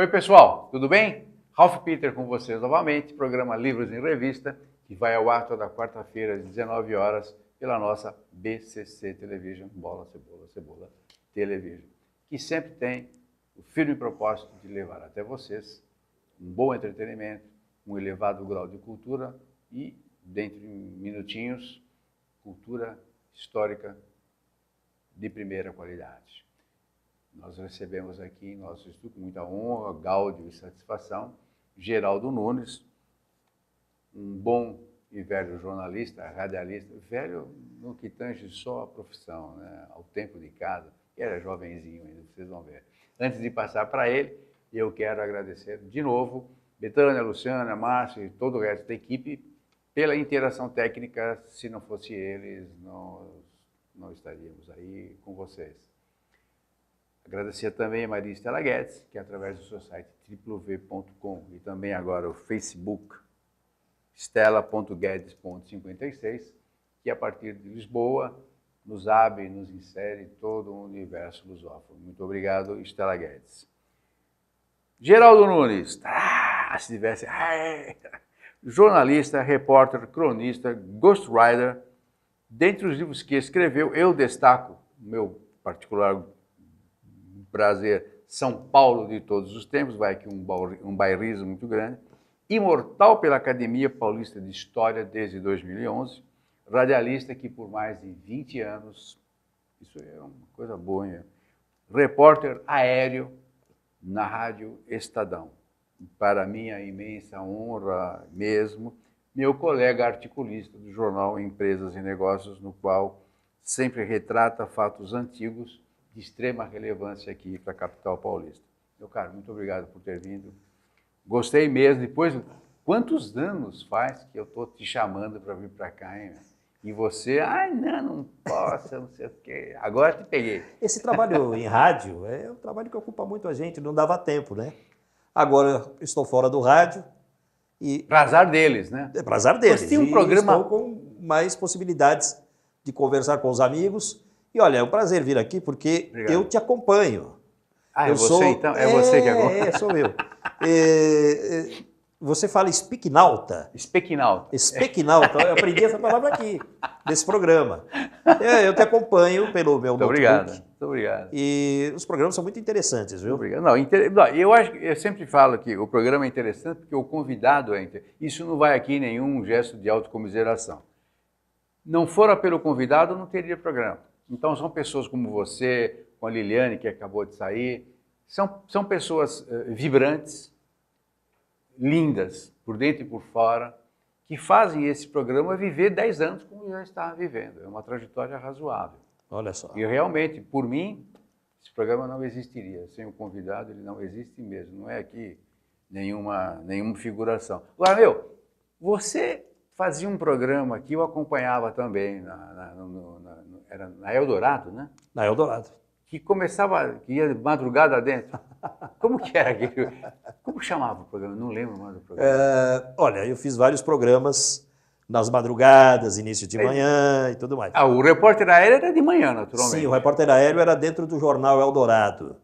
Oi, pessoal, tudo bem? Ralph Peter com vocês novamente, programa Livros em Revista, que vai ao ar toda quarta-feira às 19 horas pela nossa BCC Television, Bola, Cebola, Cebola Television, que sempre tem o firme propósito de levar até vocês um bom entretenimento, um elevado grau de cultura e, dentro de minutinhos, cultura histórica de primeira qualidade. Nós recebemos aqui em nosso estúdio, com muita honra, gáudio e satisfação, Geraldo Nunes, um bom e velho jornalista, radialista, velho no que tange só a profissão, né? Ao tempo de casa, que era jovenzinho ainda, vocês vão ver. Antes de passar para ele, eu quero agradecer de novo Betânia, Luciana, Márcio e todo o resto da equipe pela interação técnica. Se não fosse eles, nós não estaríamos aí com vocês. Agradecer também a Maria Estela Guedes, que através do seu site www.com e também agora o Facebook, stella.guedes.56, que a partir de Lisboa nos abre e nos insere todo o universo lusófono. Muito obrigado, Estela Guedes. Geraldo Nunes, se tivesse... jornalista, repórter, cronista, ghostwriter. Dentre os livros que escreveu, eu destaco o meu particular prazer, São Paulo de Todos os Tempos, vai aqui um bairrismo muito grande, imortal pela Academia Paulista de História desde 2011, radialista que por mais de 20 anos, isso é uma coisa boa, hein? Repórter aéreo na Rádio Estadão. Para minha imensa honra mesmo, meu colega articulista do jornal Empresas e Negócios, no qual sempre retrata fatos antigos de extrema relevância aqui para a capital paulista. Meu caro, muito obrigado por ter vindo. Gostei mesmo. Depois, quantos anos faz que eu estou te chamando para vir para cá, hein? E você, não posso, não sei o quê. Agora te peguei. Esse trabalho em rádio é um trabalho que ocupa muito a gente, não dava tempo, né? Agora estou fora do rádio e... Pra azar deles, né? É pra azar deles. Mas tem um programa... Estou com mais possibilidades de conversar com os amigos. E olha, é um prazer vir aqui porque Obrigado. Eu te acompanho. É você então? É você que acompanha? É, sou eu. Você fala espiquinalta? Espequinalta. Espequinalta. Eu aprendi essa palavra aqui, desse programa. Eu te acompanho pelo meu notebook. Obrigado, muito obrigado. E os programas são muito interessantes, viu? Obrigado. Eu sempre falo que o programa é interessante porque o convidado é interessante. Isso não vai aqui nenhum gesto de autocomiseração. Não fora pelo convidado, não teria programa. Então, são pessoas como você, com a Liliane, que acabou de sair, são pessoas vibrantes, lindas, por dentro e por fora, que fazem esse programa viver 10 anos como já está vivendo. É uma trajetória razoável. Olha só. E realmente, por mim, esse programa não existiria. Sem o convidado, ele não existe mesmo. Não é aqui nenhuma figuração. Agora, você fazia um programa que eu acompanhava também, era na Eldorado, né? Na Eldorado. Que ia de madrugada dentro. Como que era aquilo? Como chamava o programa? Não lembro mais do programa. Olha, eu fiz vários programas nas madrugadas, início de manhã e tudo mais. O repórter aéreo era de manhã, naturalmente. Sim, o repórter aéreo era dentro do jornal Eldorado.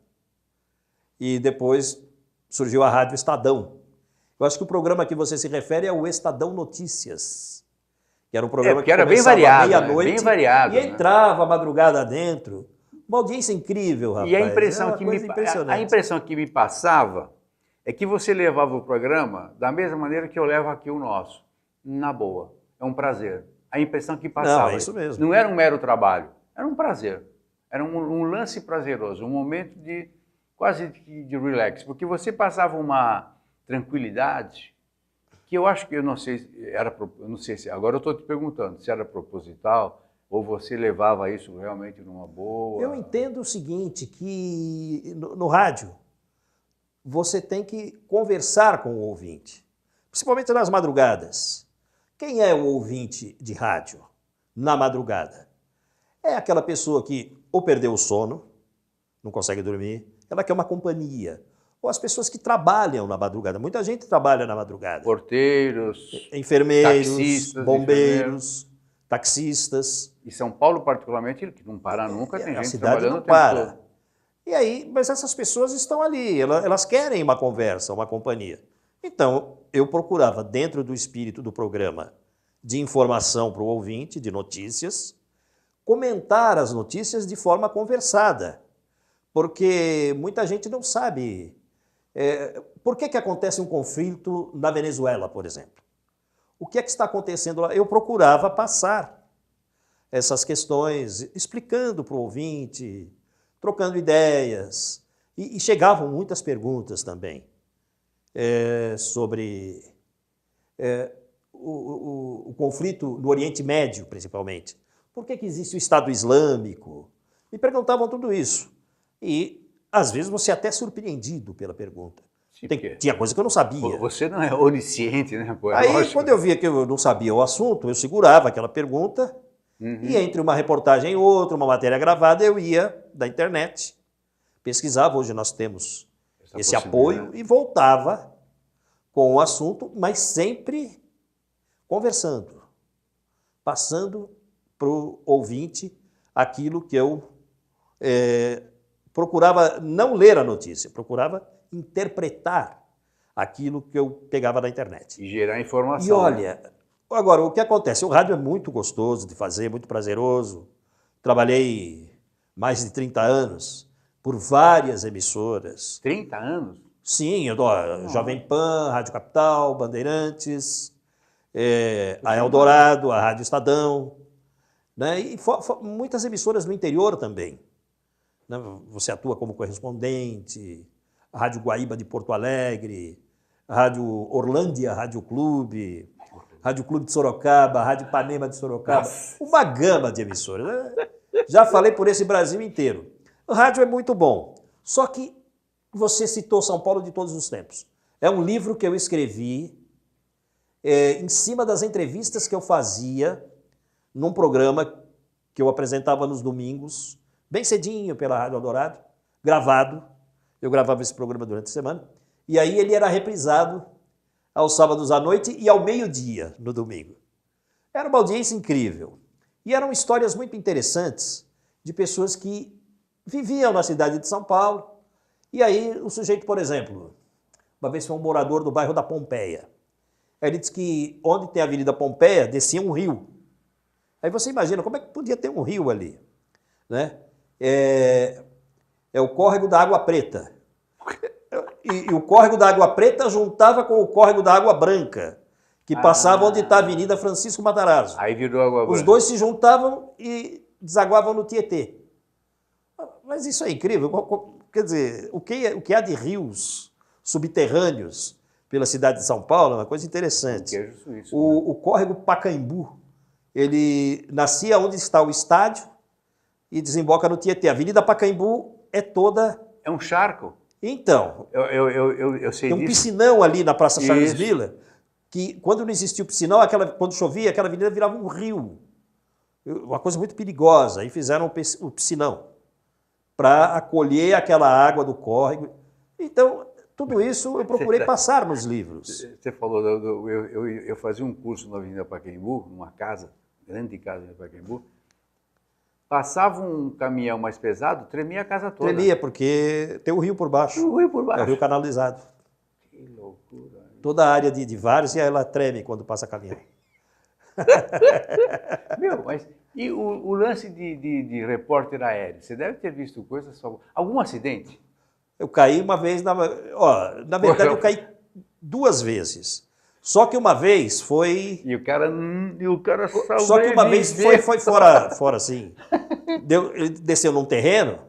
E depois surgiu a Rádio Estadão. Eu acho que o programa que você se refere é o Estadão Notícias, que era um programa que era bem começava variado, meia-noite, bem variado, e entrava a madrugada dentro. Uma audiência incrível, rapaz. E a impressão, a impressão que me passava é que você levava o programa da mesma maneira que eu levo aqui o nosso, na boa. É um prazer. A impressão que passava. Não, é isso mesmo. Não era um mero trabalho, era um prazer. Era um lance prazeroso, um momento de quase de relax, porque você passava uma tranquilidade que eu acho que eu não sei se agora eu estou te perguntando se era proposital ou você levava isso realmente numa boa. Eu entendo o seguinte, que no rádio você tem que conversar com o ouvinte, principalmente nas madrugadas. Quem é o ouvinte de rádio na madrugada? É aquela pessoa que ou perdeu o sono, não consegue dormir, ela quer uma companhia. Ou as pessoas que trabalham na madrugada. Muita gente trabalha na madrugada. Porteiros, enfermeiros, taxistas, bombeiros, taxistas. E São Paulo, particularmente, que não para nunca, tem a gente cidade trabalhando não para. E aí, mas essas pessoas estão ali, elas querem uma conversa, uma companhia. Então, eu procurava, dentro do espírito do programa de informação para o ouvinte, de notícias, comentar as notícias de forma conversada, porque muita gente não sabe por que acontece um conflito na Venezuela, por exemplo. O que é que está acontecendo lá? Eu procurava passar essas questões, explicando para o ouvinte, trocando ideias, e chegavam muitas perguntas também sobre o conflito no Oriente Médio, principalmente. Por que existe o Estado Islâmico? Me perguntavam tudo isso. E, às vezes, você é até surpreendido pela pergunta. Sim, Tinha coisa que eu não sabia. Você não é onisciente, né? Pô, Aí, lógico. quando eu via que eu não sabia o assunto, eu segurava aquela pergunta e entre uma reportagem e outra, uma matéria gravada, eu ia da internet, pesquisava. Hoje nós temos esse apoio e voltava com o assunto, mas sempre conversando, passando para o ouvinte aquilo que eu procurava não ler a notícia, procurava interpretar aquilo que eu pegava na internet. E gerar informação. E olha, agora, o que acontece? O rádio é muito gostoso de fazer, muito prazeroso. Trabalhei mais de 30 anos por várias emissoras. 30 anos? Sim, Jovem Pan, Rádio Capital, Bandeirantes, a Eldorado, a Rádio Estadão, né? E muitas emissoras no interior também. Né? Você atua como correspondente, a Rádio Guaíba de Porto Alegre, a Rádio Orlândia, Rádio Clube de Sorocaba, a Rádio Ipanema de Sorocaba, uma gama de emissoras. Né? Já falei por esse Brasil inteiro. O rádio é muito bom, só que você citou São Paulo de todos os tempos. É um livro que eu escrevi em cima das entrevistas que eu fazia num programa que eu apresentava nos domingos, bem cedinho pela Rádio Eldorado, gravado. Eu gravava esse programa durante a semana. E aí ele era reprisado aos sábados à noite e ao meio-dia, no domingo. Era uma audiência incrível. E eram histórias muito interessantes de pessoas que viviam na cidade de São Paulo. E aí o sujeito, por exemplo, uma vez foi um morador do bairro da Pompeia. Ele disse que onde tem a Avenida Pompeia, descia um rio. Aí você imagina, como é que podia ter um rio ali? Né? É o córrego da Água Preta. E o córrego da Água Preta juntava com o córrego da Água Branca, que passava onde está a Avenida Francisco Matarazzo. Aí virou Água Branca. Os dois se juntavam e desaguavam no Tietê. Mas isso é incrível. Quer dizer, o que há de rios subterrâneos pela cidade de São Paulo é uma coisa interessante. O córrego Pacaembu, ele nascia onde está o estádio e desemboca no Tietê. A Avenida Pacaembu é toda... É um charco? Então, eu sei tem um disso. Piscinão ali na Praça Charles Miller, que quando não existia o piscinão, quando chovia, aquela avenida virava um rio. Uma coisa muito perigosa. Aí fizeram o piscinão para acolher aquela água do córrego. Então, tudo isso eu procurei passar nos livros. Você falou, eu fazia um curso na Avenida Pacaembu, numa casa, grande casa de Pacaembu. Passava um caminhão mais pesado, tremia a casa toda. Tremia, porque tem o rio por baixo. O rio por baixo. É o rio canalizado. Que loucura. Toda a área de vários, e ela treme quando passa caminhão. Meu, mas e o lance de repórter aéreo? Você deve ter visto coisas... Algum acidente? Eu caí uma vez, na verdade eu caí 2 vezes. Só que uma vez foi... E o cara sobreviveu. Só que uma vez foi fora assim. Ele desceu num terreno,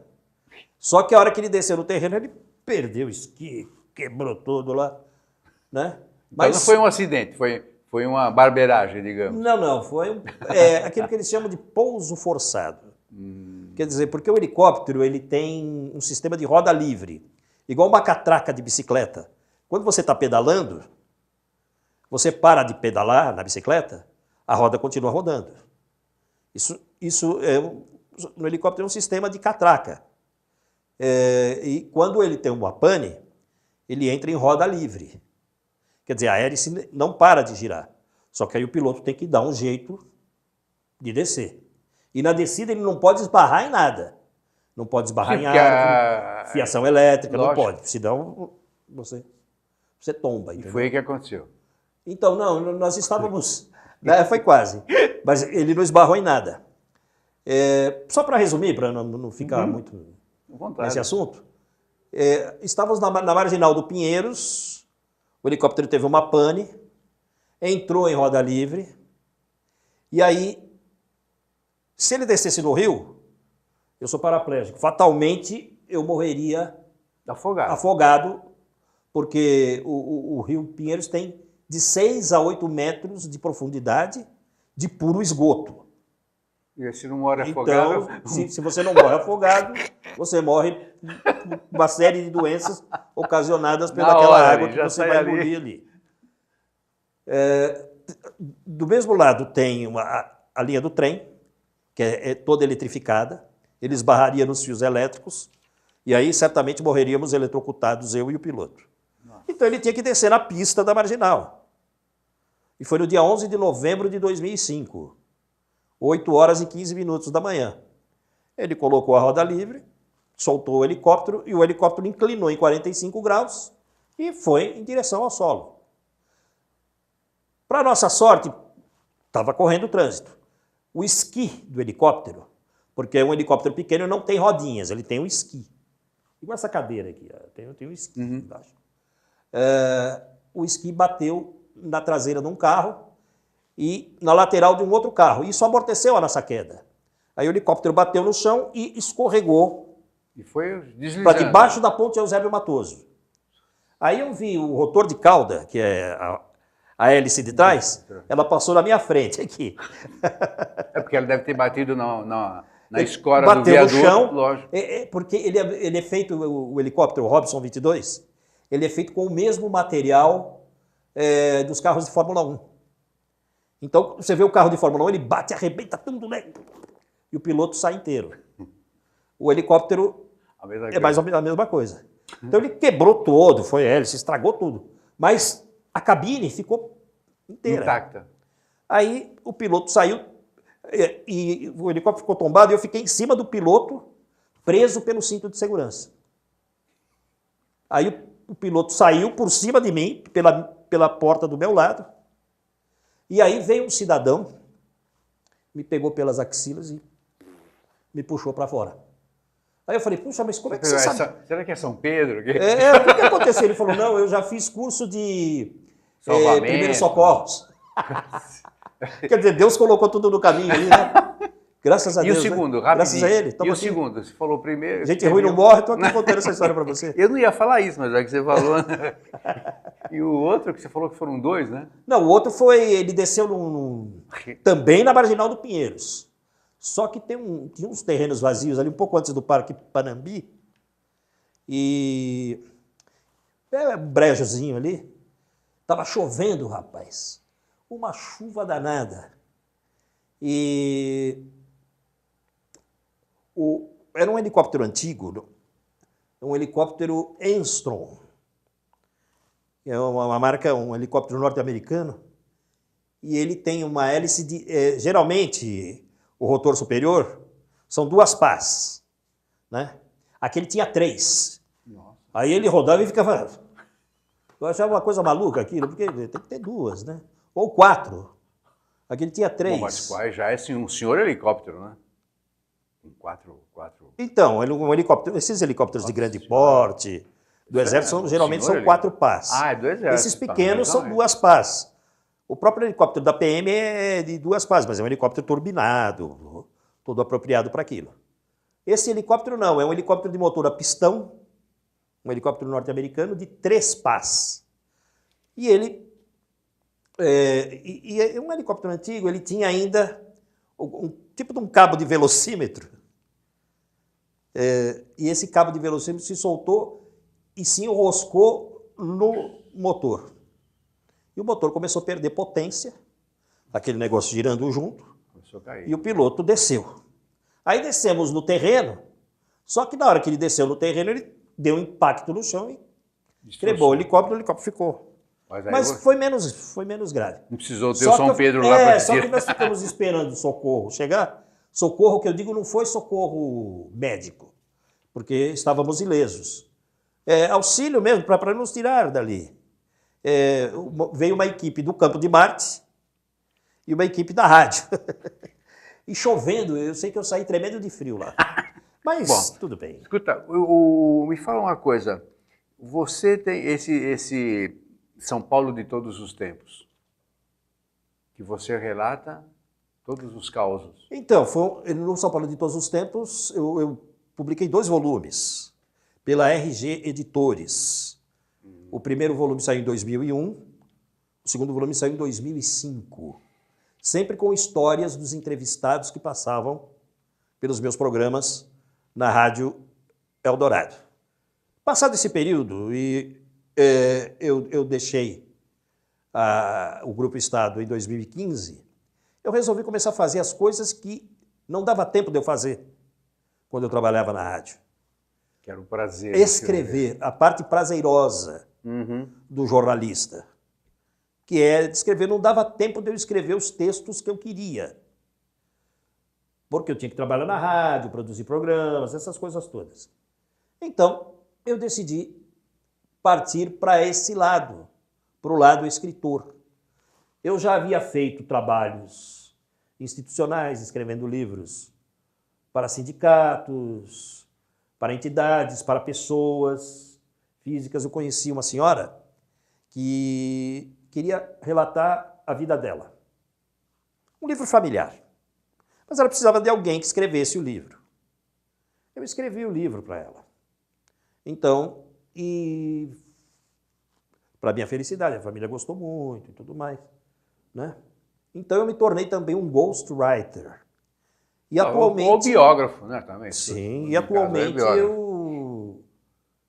só que a hora que ele desceu no terreno, ele perdeu o esqui, quebrou tudo lá. Né? Mas não foi um acidente, foi uma barbeiragem, digamos. Não, foi aquilo que eles chamam de pouso forçado. Quer dizer, porque o helicóptero ele tem um sistema de roda livre, igual uma catraca de bicicleta. Quando você está pedalando, você para de pedalar na bicicleta, a roda continua rodando. Isso no helicóptero é um sistema de catraca. E quando ele tem uma pane, ele entra em roda livre. Quer dizer, a hélice não para de girar. Só que aí o piloto tem que dar um jeito de descer. E na descida ele não pode esbarrar em nada. não pode esbarrar Sim, em porque árvore, fiação elétrica, não Lógico. pode, senão você tomba. E Entendeu? foi aí que aconteceu. Então, não, nós estávamos... né, foi quase, mas ele não esbarrou em nada. Só para resumir, para não ficar muito À vontade. nesse assunto, estávamos na marginal do Pinheiros, o helicóptero teve uma pane, entrou em roda livre, e aí, se ele descesse no rio, eu sou paraplégico, fatalmente eu morreria afogado, porque o rio Pinheiros tem de 6 a 8 metros de profundidade de puro esgoto. E se não morre Então, afogado... se você não morre afogado, você morre por uma série de doenças ocasionadas pelaquela água que você vai engolir ali. Do mesmo lado tem a linha do trem, que é toda eletrificada, ele esbarraria nos fios elétricos, e aí certamente morreríamos eletrocutados, eu e o piloto. Nossa. Então ele tinha que descer na pista da marginal. E foi no dia 11 de novembro de 2005, 8 horas e 15 minutos da manhã. Ele colocou a roda livre, soltou o helicóptero, e o helicóptero inclinou em 45 graus e foi em direção ao solo. Para nossa sorte, estava correndo o trânsito. O esqui do helicóptero, porque um helicóptero pequeno não tem rodinhas, ele tem um esqui. Igual essa cadeira aqui, tem um esqui embaixo. O esqui bateu na traseira de um carro e na lateral de um outro carro. Isso amorteceu a nossa queda. Aí o helicóptero bateu no chão e escorregou e foi deslizando para debaixo da ponte Eusébio Matoso. Aí eu vi o rotor de cauda, que é a hélice de trás, ela passou na minha frente aqui. É porque ela deve ter batido na escora do viaduto. Bateu no chão, lógico. Porque ele é feito, o helicóptero Robson 22, ele é feito com o mesmo material dos carros de Fórmula 1. Então, você vê o carro de Fórmula 1, ele bate, arrebenta tudo, né? E o piloto sai inteiro. O helicóptero é mais ou menos a mesma coisa. Então ele quebrou todo, foi hélice, estragou tudo. Mas a cabine ficou inteira. Intacta. Aí o piloto saiu e o helicóptero ficou tombado e eu fiquei em cima do piloto, preso pelo cinto de segurança. Aí o piloto saiu por cima de mim, pela porta do meu lado, e aí veio um cidadão, me pegou pelas axilas e me puxou para fora. Aí eu falei, puxa, mas como é que você sabe? Será que é São Pedro? O que aconteceu? Ele falou, não, eu já fiz curso de primeiros socorros. Quer dizer, Deus colocou tudo no caminho ali, né? Graças a Deus. E o segundo, né? rapidinho. Graças a ele. E o segundo? Você falou primeiro... Gente ruim não morre, estou aqui contando essa história para você. Eu não ia falar isso, mas já que você falou... E o outro que você falou que foram 2, né? Não, o outro foi... Ele desceu também na Marginal do Pinheiros. Só que tinha uns terrenos vazios ali, um pouco antes do Parque Panambi. E... um brejozinho ali. Estava chovendo, rapaz. Uma chuva danada. E... era um helicóptero antigo, um helicóptero Enstrom, que é uma marca, um helicóptero norte-americano, e ele tem uma hélice de... geralmente, o rotor superior são 2 pás, né? Aquele tinha 3. Nossa. Aí ele rodava e ficava... Eu achava uma coisa maluca aquilo, porque tem que ter 2, né? Ou 4. Aquele tinha 3. Bom, mas já é assim, um senhor helicóptero, né? Com 4... Então, um helicóptero, esses helicópteros de grande porte do Exército geralmente são 4 pás. Ah, é do Exército. Esses pequenos são 2 pás. O próprio helicóptero da PM é de 2 pás, mas é um helicóptero turbinado, todo apropriado para aquilo. Esse helicóptero não, é um helicóptero de motor a pistão, um helicóptero norte-americano de 3 pás. E ele... é um helicóptero antigo, ele tinha ainda um tipo de um cabo de velocímetro. E esse cabo de velocímetro se soltou e se enroscou no motor. E o motor começou a perder potência, aquele negócio girando junto, começou a cair. E o piloto desceu. Aí descemos no terreno, só que na hora que ele desceu no terreno, ele deu um impacto no chão e quebrou o helicóptero ficou. Mas foi menos grave. Não precisou ter o São Pedro lá para só que nós ficamos esperando o socorro chegar. Socorro que eu digo não foi socorro médico. porque estávamos ilesos. Auxílio mesmo, para nos tirar dali. Veio uma equipe do Campo de Marte e uma equipe da rádio. E chovendo, eu sei que eu saí tremendo de frio lá. Mas Bom, tudo bem. Escuta, me fala uma coisa. Você tem esse São Paulo de todos os tempos, que você relata todos os causos. Então, no São Paulo de Todos os Tempos, eu publiquei 2 volumes, pela RG Editores. O primeiro volume saiu em 2001, o segundo volume saiu em 2005. Sempre com histórias dos entrevistados que passavam pelos meus programas na Rádio Eldorado. Passado esse período, eu deixei o Grupo Estado em 2015, eu resolvi começar a fazer as coisas que não dava tempo de eu fazer quando eu trabalhava na rádio. Que era um prazer. Escrever, a parte prazerosa do jornalista, que é de escrever. Não dava tempo de eu escrever os textos que eu queria, porque eu tinha que trabalhar na rádio, produzir programas, essas coisas todas. Então, eu decidi partir para esse lado, para o lado escritor. Eu já havia feito trabalhos institucionais, escrevendo livros para sindicatos, para entidades, para pessoas físicas. Eu conheci uma senhora que queria relatar a vida dela. Um livro familiar. Mas ela precisava de alguém que escrevesse o livro. Eu escrevi o livro para ela. Então, para minha felicidade, a família gostou muito e tudo mais, né? Então eu me tornei também um ghostwriter. E atualmente... Ou biógrafo, né? Também. Sim, e atualmente eu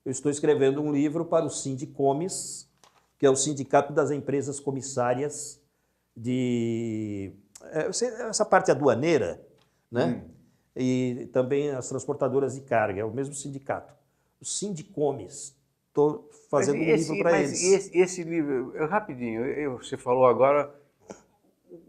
estou escrevendo um livro para o Sindicomes, que é o Sindicato das Empresas Comissárias de... essa parte aduaneira, né? E também as transportadoras de carga, é o mesmo sindicato. O Sindicomes. Estou fazendo um livro para eles. Mas esse livro, rapidinho, você falou agora,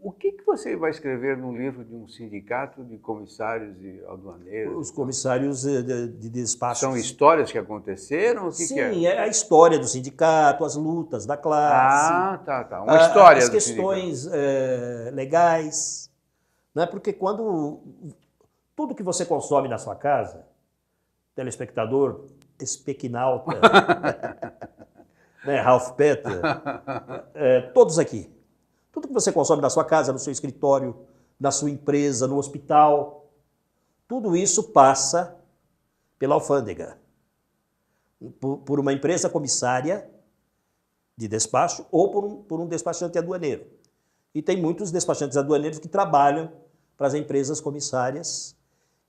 o que você vai escrever num livro de um sindicato de comissários e aduaneiros? Os comissários de despacho. São histórias que aconteceram? Sim, é a história do sindicato, as lutas da classe. Ah, tá. Uma história as do questões legais. Né? Porque tudo que você consome na sua casa, telespectador, espequinauta, né, Ralph Peter, todos aqui. Tudo que você consome na sua casa, no seu escritório, na sua empresa, no hospital, tudo isso passa pela alfândega, por uma empresa comissária de despacho ou por um despachante aduaneiro. E tem muitos despachantes aduaneiros que trabalham para as empresas comissárias.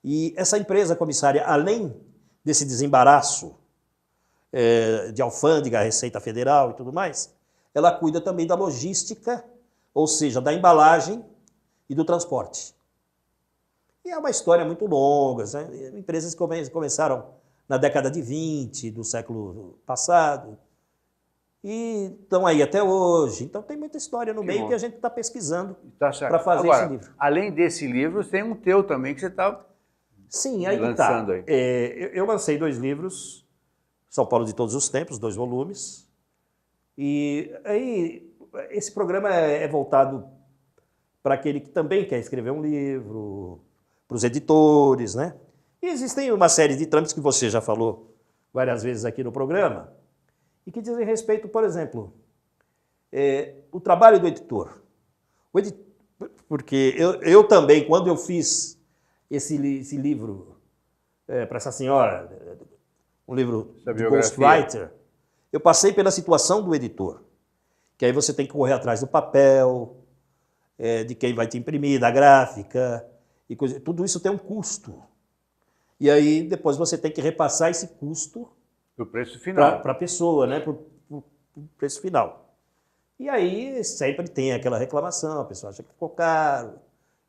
E essa empresa comissária, além desse desembaraço de alfândega, Receita Federal e tudo mais, ela cuida também da logística, ou seja, da embalagem e do transporte. E é uma história muito longa, né? Empresas que começaram na década de 20 do século passado e estão aí até hoje. Então tem muita história no meio que a gente está pesquisando para fazer esse livro. Além desse livro, tem um teu também que você está... Sim, aí lançando aí. Eu lancei 2 livros, São Paulo de Todos os Tempos, 2 volumes. E aí esse programa é voltado para aquele que também quer escrever um livro, para os editores, né? E existem uma série de trâmites que você já falou várias vezes aqui no programa e que dizem respeito, por exemplo, o trabalho do editor. Porque eu também, quando eu fiz esse livro para essa senhora, um livro de ghostwriter, eu passei pela situação do editor, que aí você tem que correr atrás do papel, de quem vai te imprimir, da gráfica, e tudo isso tem um custo. E aí depois você tem que repassar esse custo para o preço final. Para a pessoa, né? Para o preço final. E aí sempre tem aquela reclamação, a pessoa acha que ficou caro,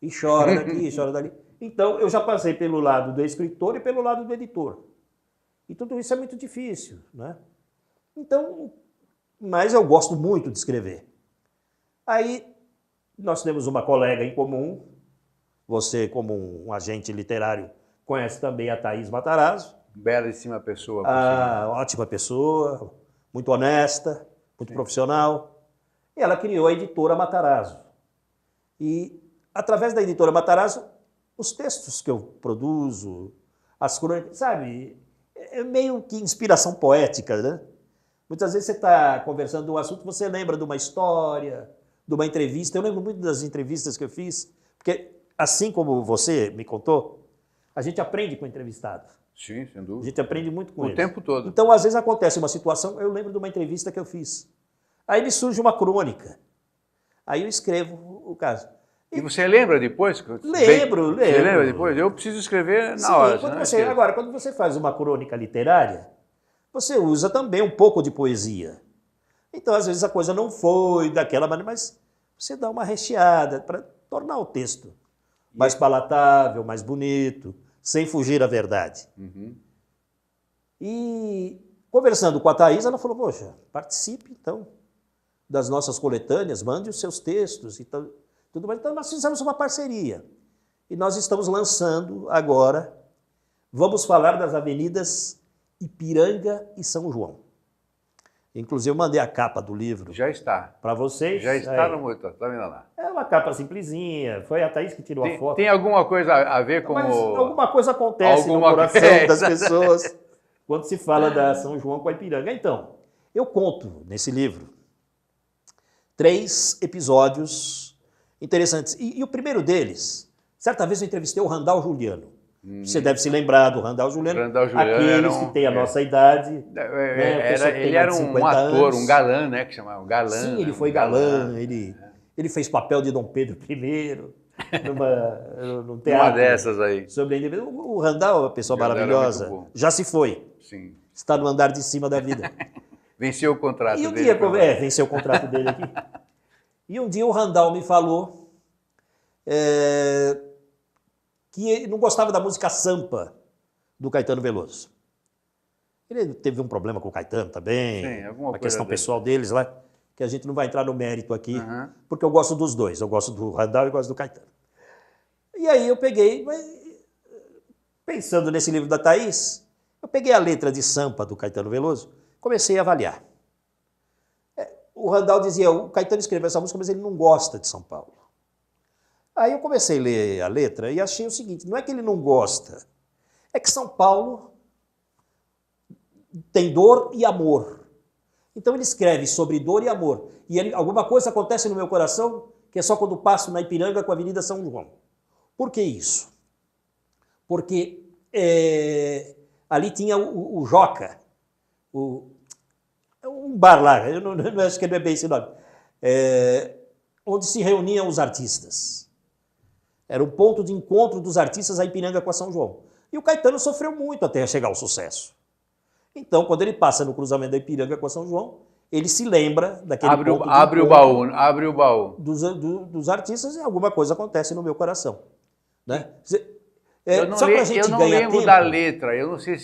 e chora daqui, chora dali. Então, eu já passei pelo lado do escritor e pelo lado do editor. E tudo isso é muito difícil, né? Então, mas eu gosto muito de escrever. Aí, nós temos uma colega em comum, você como um agente literário conhece também a Thaís Matarazzo, Belíssima pessoa, por sinal. Ótima pessoa, muito honesta, muito profissional. E ela criou a editora Matarazzo. E, através da editora Matarazzo, os textos que eu produzo, as crônicas, sabe, é meio que inspiração poética, né? Muitas vezes você está conversando de um assunto, você lembra de uma história, de uma entrevista. Eu lembro muito das entrevistas que eu fiz, porque, assim como você me contou, a gente aprende com o entrevistado. Sim, sem A dúvida. gente aprende muito com O ele. tempo todo. Então, às vezes acontece uma situação, eu lembro de uma entrevista que eu fiz. Aí me surge uma crônica. Aí eu escrevo o caso. E você lembra depois? Lembro. Você lembra depois? Eu preciso escrever na hora. Agora, quando você faz uma crônica literária, você usa também um pouco de poesia. Então, às vezes, a coisa não foi daquela maneira, mas você dá uma recheada para tornar o texto mais palatável, mais bonito, sem fugir à verdade. Uhum. E, conversando com a Thaís, ela falou, poxa, participe, então, das nossas coletâneas, mande os seus textos e tudo mais. Então, nós fizemos uma parceria. E nós estamos lançando agora, vamos falar das avenidas Ipiranga e São João. Inclusive, eu mandei a capa do livro. Já está. Para vocês. Já está no monitor, está vendo lá? É uma capa simplesinha, foi a Thaís que tirou a foto. Tem alguma coisa a ver com Mas alguma coisa acontece no coração das pessoas quando se fala da São João com a Ipiranga. Então, eu conto nesse livro 3 episódios interessantes. E o primeiro deles, certa vez eu entrevistei o Randall Juliano. Você deve se lembrar do Randall Juliano. Aqueles que têm a nossa idade. Ele era um ator, um galã, né? Que chamava galã. Sim, ele foi galã. Ele fez papel de Dom Pedro I num teatro. Uma dessas aí. Sobre ele. O Randall é uma pessoa maravilhosa. Já se foi. Sim. Está no andar de cima da vida. Venceu o contrato dele. Venceu o contrato dele aqui. E um dia o Randall me falou que ele não gostava da música Sampa do Caetano Veloso. Ele teve um problema com o Caetano também, sim, uma questão pessoal deles lá, que a gente não vai entrar no mérito aqui, porque eu gosto dos dois, eu gosto do Randall e gosto do Caetano. E aí eu peguei, pensando nesse livro da Thaís, eu peguei a letra de Sampa do Caetano Veloso, comecei a avaliar. O Randall dizia, o Caetano escreveu essa música, mas ele não gosta de São Paulo. Aí eu comecei a ler a letra e achei o seguinte, não é que ele não gosta, é que São Paulo tem dor e amor. Então ele escreve sobre dor e amor. E alguma coisa acontece no meu coração que é só quando passo na Ipiranga com a Avenida São João. Por que isso? Porque ali tinha o Joca, um bar lá, eu não acho que não é bem esse nome, onde se reuniam os artistas. Era o ponto de encontro dos artistas a Ipiranga com a São João. E o Caetano sofreu muito até chegar ao sucesso. Então, quando ele passa no cruzamento da Ipiranga com a São João, ele se lembra daquele ponto de abre o baú dos artistas e alguma coisa acontece no meu coração. Né? Eu não lembro da letra, eu não sei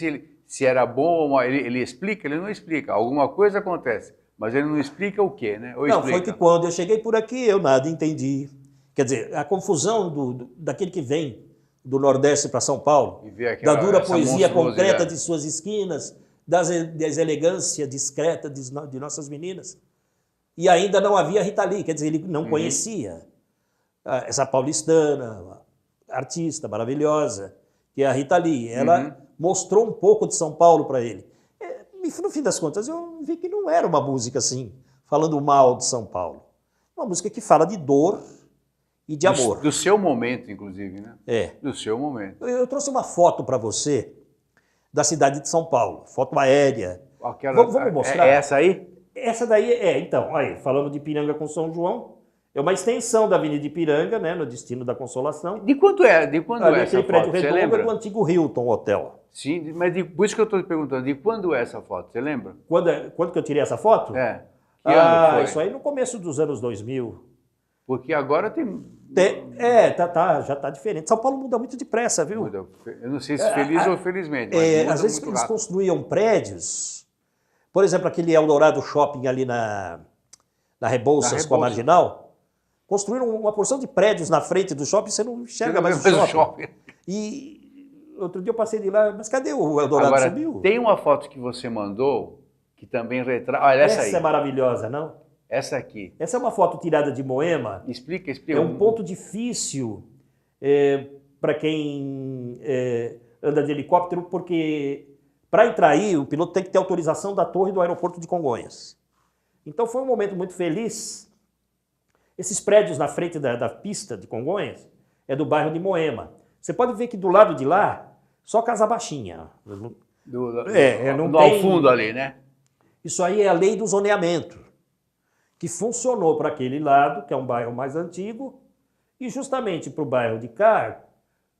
se era bom ou mal. Ele explica, ele não explica. Alguma coisa acontece, mas ele não explica o quê, né? Ou não, explica. Foi que quando eu cheguei por aqui, eu nada entendi. Quer dizer, a confusão daquele que vem do Nordeste para São Paulo, da dura poesia concreta de suas esquinas, das elegâncias discretas de nossas meninas. E ainda não havia Rita Lee, quer dizer, ele não conhecia essa paulistana, artista maravilhosa, que é a Rita Lee. Ela mostrou um pouco de São Paulo para ele. No fim das contas, eu vi que não era uma música assim, falando mal de São Paulo. Uma música que fala de dor e de amor. Do seu momento, inclusive, né? Do seu momento. Eu trouxe uma foto para você da cidade de São Paulo, foto aérea. Vamos mostrar? É essa aí? Essa daí então, aí, falando de Ipiranga com São João, é uma extensão da Avenida Ipiranga, né, no Destino da Consolação. De quando é essa foto? Prédio Você lembra? É do antigo Hilton Hotel. Sim, mas por isso que eu estou te perguntando, de quando é essa foto? Você lembra? Quando que eu tirei essa foto? Que ano foi? Isso aí no começo dos anos 2000. Porque agora tem... já está diferente. São Paulo muda muito depressa, viu? Muda. Eu não sei se feliz ou felizmente, mas muda às vezes muito eles rápido. construíam prédios, por exemplo, aquele Eldorado Shopping ali na Rebouças com a Marginal, construíram uma porção de prédios na frente do shopping, você não enxerga mais o shopping. E outro dia eu passei de lá, mas cadê o Eldorado? Agora, Subiu? tem uma foto que você mandou que também retrata... Olha, essa aí. É maravilhosa, não? Essa aqui. Essa é uma foto tirada de Moema. Explica. É um ponto difícil para quem anda de helicóptero, porque para entrar aí, o piloto tem que ter autorização da torre do aeroporto de Congonhas. Então foi um momento muito feliz. Esses prédios na frente da pista de Congonhas é do bairro de Moema. Você pode ver que do lado de lá, só casa baixinha. Não tem... ao fundo ali, né? Isso aí é a lei do zoneamento, que funcionou para aquele lado, que é um bairro mais antigo, e justamente para o bairro de cá,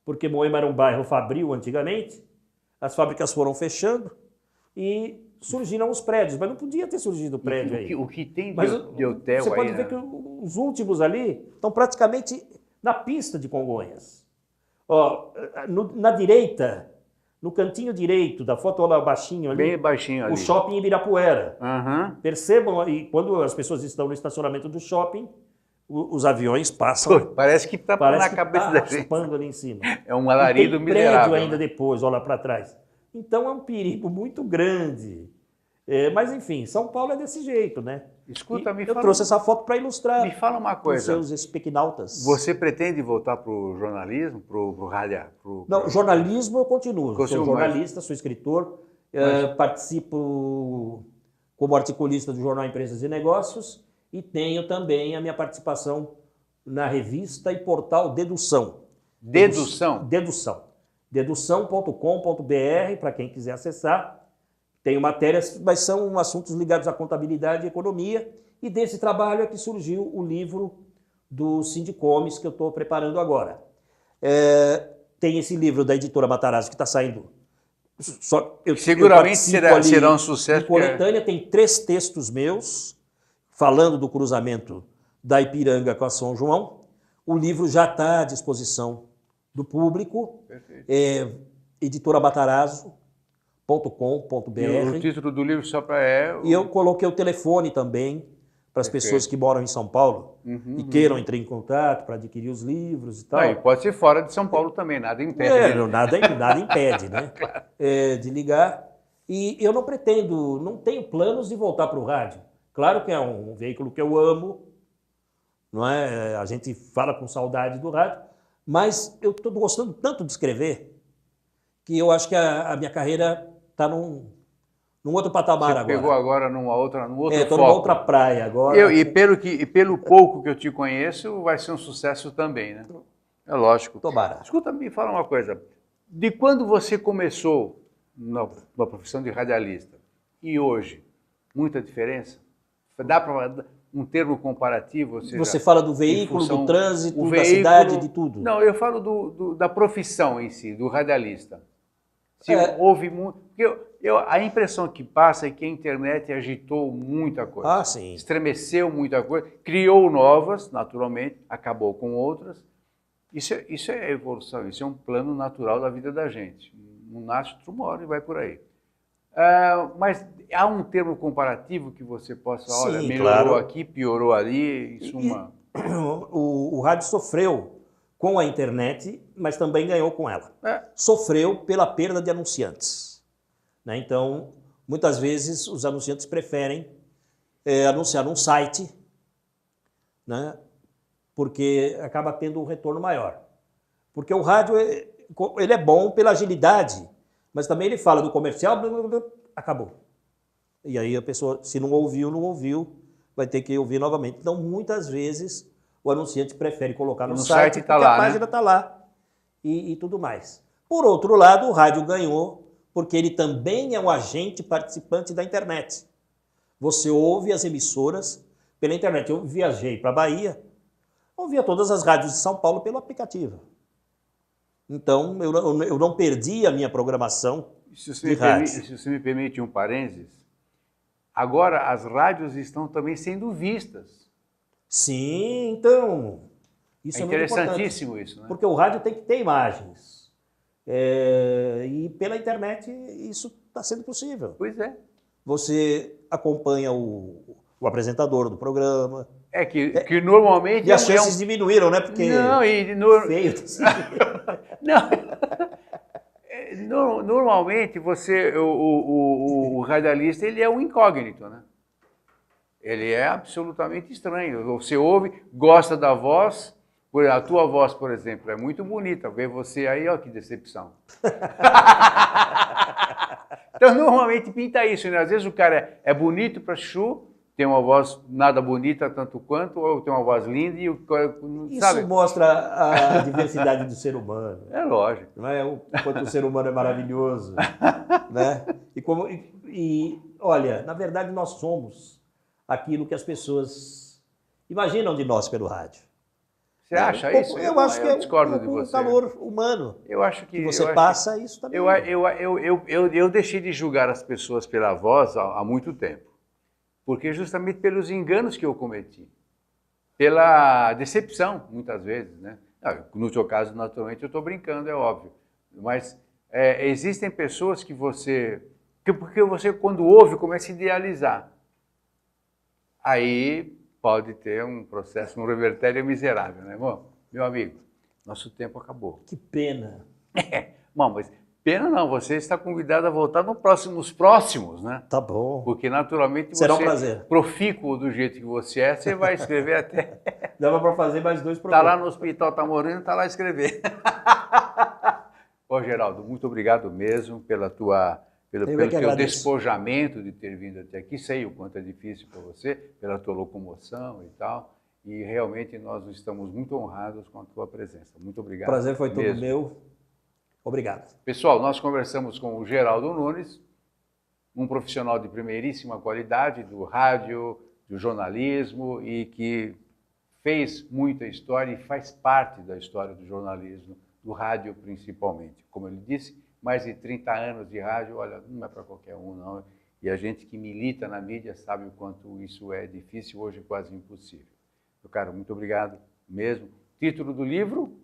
porque Moema era um bairro fabril antigamente, as fábricas foram fechando e surgiram os prédios, mas não podia ter surgido o prédio aí. O que tem Mas de hotel aí, você pode né? ver que os últimos ali estão praticamente na pista de Congonhas. Ó, na direita, no cantinho direito da foto, olha lá baixinho ali, Bem baixinho ali. o shopping Ibirapuera. Aham. Percebam aí, quando as pessoas estão no estacionamento do shopping, os aviões passam. Pô, parece que tá na cabeça da gente. raspando ali em cima. É um alarido e tem miserável. prédio ainda né? depois, olha para trás. Então é um perigo muito grande. Mas enfim, São Paulo é desse jeito, né? Escuta, E me eu fala. trouxe essa foto para ilustrar Me fala uma os coisa. seus espequinautas. Você pretende voltar para o jornalismo, para o rádio? Não, jornalismo eu continuo. Continua, Sou jornalista, sou escritor, participo como articulista do jornal Empresas e Negócios e tenho também a minha participação na revista e portal Dedução. Dedução? Dedução. Dedução.com.br, para quem quiser acessar. Tenho matérias, mas são assuntos ligados à contabilidade e economia. E desse trabalho é que surgiu o livro do Sindicomes que eu estou preparando agora. Tem esse livro da editora Matarazzo que está saindo. Seguramente será um sucesso. Em coletânea tem 3 textos meus falando do cruzamento da Ipiranga com a São João. O livro já está à disposição do público. Perfeito. editoramatarazzo.com.br. O título do livro só para E eu coloquei o telefone também para as pessoas que moram em São Paulo e queiram entrar em contato para adquirir os livros e tal. Não, e pode ser fora de São Paulo também, nada impede. Nada impede, né? Claro. De ligar. E eu não pretendo, não tenho planos de voltar para o rádio. Claro que é um veículo que eu amo, não é? A gente fala com saudade do rádio, mas eu estou gostando tanto de escrever que eu acho que a minha carreira está num outro patamar agora. Pegou agora num outro foco. Estou numa outra praia agora. E pelo pouco que eu te conheço, vai ser um sucesso também, né? É lógico. Tomara. Escuta, me fala uma coisa. De quando você começou na profissão de radialista e hoje, muita diferença? Dá para um termo comparativo? Você fala do veículo, do trânsito, da cidade, de tudo? Não, eu falo da profissão em si, do radialista. Se houve muito... A impressão que passa é que a internet agitou muita coisa. Ah, sim. Estremeceu muita coisa, criou novas, naturalmente, acabou com outras. Isso é evolução, isso é um plano natural da vida da gente. Um nasce, outro morre e vai por aí. Mas há um termo comparativo que você possa, olha, sim, melhorou claro. aqui, piorou ali, em suma... O rádio sofreu com a internet, mas também ganhou com ela. Sofreu pela perda de anunciantes. Né? Então, muitas vezes, os anunciantes preferem anunciar num site, né? Porque acaba tendo um retorno maior. Porque o rádio ele é bom pela agilidade, mas também ele fala do comercial, acabou. E aí a pessoa, se não ouviu, vai ter que ouvir novamente. Então, muitas vezes, o anunciante prefere colocar no site porque a página está lá e tudo mais. Por outro lado, o rádio ganhou porque ele também é um agente participante da internet. Você ouve as emissoras pela internet. Eu viajei para a Bahia, ouvia todas as rádios de São Paulo pelo aplicativo. Então, eu não perdi a minha programação de rádio. Se você me permite um parênteses, agora as rádios estão também sendo vistas. Sim, então, isso é muito importante. Interessantíssimo isso, né? Porque o rádio tem que ter imagens. E pela internet isso está sendo possível. Pois é. Você acompanha o apresentador do programa. Que normalmente... E as chances diminuíram, né? Porque não, feio. Não. Normalmente o radialista ele é um incógnito, né? Ele é absolutamente estranho. Você ouve, gosta da voz, a tua voz, por exemplo, é muito bonita. Ver você aí, ó, que decepção. Então, normalmente pinta isso, né? Às vezes o cara é bonito para chuchu, tem uma voz nada bonita tanto quanto, ou tem uma voz linda e sabe? Isso mostra a diversidade do ser humano. É lógico. Não é? O quanto o ser humano é maravilhoso, né? E olha, na verdade nós somos aquilo que as pessoas imaginam de nós pelo rádio. Você acha isso? Eu acho que é discordo de você. Um calor humano. Eu acho que você passa isso também. Eu deixei de julgar as pessoas pela voz há muito tempo, porque justamente pelos enganos que eu cometi, pela decepção, muitas vezes, né? No seu caso, naturalmente, eu estou brincando, é óbvio, mas existem pessoas que porque você, quando ouve, começa a idealizar. Aí pode ter um processo, um revertério miserável, né? Bom, meu amigo, nosso tempo acabou. Que pena. Bom, mas pena não, você está convidado a voltar nos próximos, né? Tá bom. Porque naturalmente será você, um prazer. Profícuo do jeito que você é, você vai escrever até... Dava para fazer mais 2 Está programas. lá no hospital, está morrendo, está lá a escrever. Ô, Geraldo, muito obrigado mesmo pelo teu despojamento de ter vindo até aqui. Sei o quanto é difícil para você, pela tua locomoção e tal. E realmente nós estamos muito honrados com a tua presença. Muito obrigado. O prazer foi todo mesmo. meu. Obrigado. Pessoal, nós conversamos com o Geraldo Nunes, um profissional de primeiríssima qualidade do rádio, do jornalismo e que fez muita história e faz parte da história do jornalismo, do rádio principalmente. Como ele disse, mais de 30 anos de rádio, olha, não é para qualquer um, não. E a gente que milita na mídia sabe o quanto isso é difícil, hoje quase impossível. Meu caro, muito obrigado mesmo. Título do livro?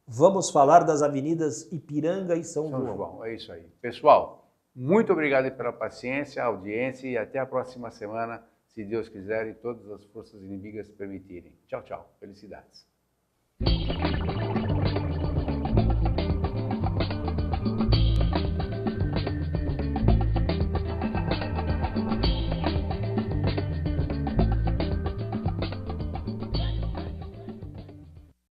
Vamos falar das avenidas Ipiranga e São João. É isso aí. Pessoal, muito obrigado pela paciência, audiência e até a próxima semana, se Deus quiser e todas as forças inimigas permitirem. Tchau, tchau. Felicidades.